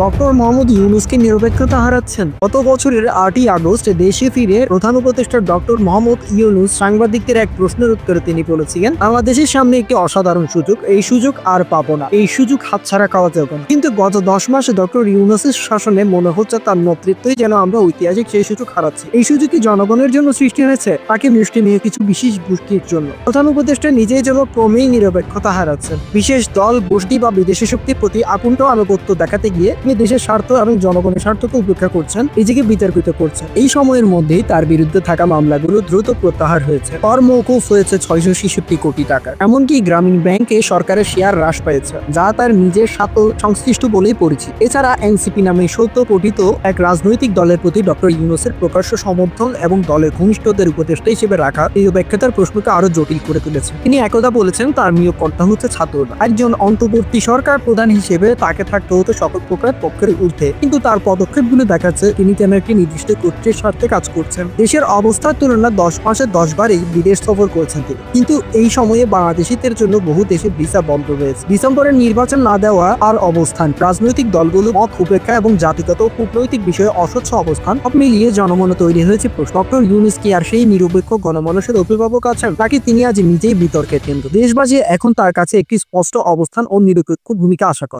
Doctor Mohammad ইউনূসকে নিরপেক্ষতা হারাচ্ছেন। গত বছরের 8ই আগস্ট দেশে ফিরে প্রধান উপদেষ্টা ডক্টর মোহাম্মদ ইউনূস সাংবাদিকদের এক প্রশ্নের উত্তরে তিনি বলেছিলেন, বাংলাদেশের সামনে একটি অসাধারণ সুযোগ, এই সুযোগ আর পাবো না, এই সুযোগ হাতছাড়া খাওয়া যাবে না। কিন্তু গত 10 মাসে ডক্টর ইউনূসের শাসনে মনে হচ্ছে তার নেতৃত্বই যেন আমরা ঐতিহাসিক সেই সুযোগ হারাচ্ছি। এই সুযোগ কি জনগণের জন্য সৃষ্টি হয়েছে, তাকে মিষ্টি নিয়ে কিছু বিশেষ গোষ্ঠীর জন্য? প্রধান উপদেষ্টা নিজেই যেন ক্রমেই নিরপেক্ষতা হারাচ্ছেন। বিশেষ দল, গোষ্ঠী বা বিদেশি শক্তির প্রতি আকুণ্ঠ আনুগত্য দেখাতে গিয়ে তিনি দেশের স্বার্থ এবং জনগণের স্বার্থকে উপেক্ষা করছেন, নিজেকে বিতর্কিত করছেন। এই সময়ের মধ্যেই তার বিরুদ্ধে থাকা মামলাগুলো দ্রুত প্রত্যাহার হয়েছে। কর মওকুফ হয়েছে 666 কোটি টাকা। এমনকি গ্রামীণ ব্যাংকে সরকারের শেয়ার হ্রাস পেয়েছে, যা তার নিজের সাথে সংশ্লিষ্ট বলেই পরিচিত। এছাড়া এনসিপি নামে সত্য গঠিত এক রাজনৈতিক দলের প্রতি ডক্টর ইউনূসের প্রকাশ্য সমর্থন এবং দলের ঘনিষ্ঠদের উপদেষ্টা হিসেবে রাখা এই ব্যাখ্যাতার প্রশ্নকে আরো জটিল করে তুলেছে। তিনি একদা বলেছেন তার নিয়োগকর্তা হচ্ছে ছাত্ররা। একজন অন্তর্বর্তী সরকার প্রধান হিসেবে তাকে থাকতে হতো সকল প্রকার পক্ষের ঊর্ধ্বে, কিন্তু তার পদক্ষেপগুলো দেখাচ্ছে তিনি যেন একটি নির্দিষ্ট গোষ্ঠীর স্বার্থে কাজ করছেন। দেশের অবস্থার তুলনায় 10 মাসে 10 বারই বিদেশ সফর করেছেন তিনি। কিন্তু এই সময়ে বাংলাদেশিদের জন্য বহু দেশে ভিসা বন্ধ রয়েছে। ডিসেম্বরের নির্বাচন না দেওয়া আর অবস্থান, রাজনৈতিক দলগুলো মত উপেক্ষা এবং জাতিগত কূটনৈতিক বিষয়ে অস্বচ্ছ অবস্থান, সব মিলিয়ে জনমনে তৈরি হয়েছে প্রশ্ন, ডক্টর ইউনূস কি আর সেই নিরপেক্ষ গণমানুষের অভিভাবক আছেন, নাকি তিনি আজ নিজেই বিতর্কের কেন্দ্র? দেশবাসী এখন তার কাছে একটি স্পষ্ট অবস্থান ও নিরপেক্ষ ভূমিকা আশা করে।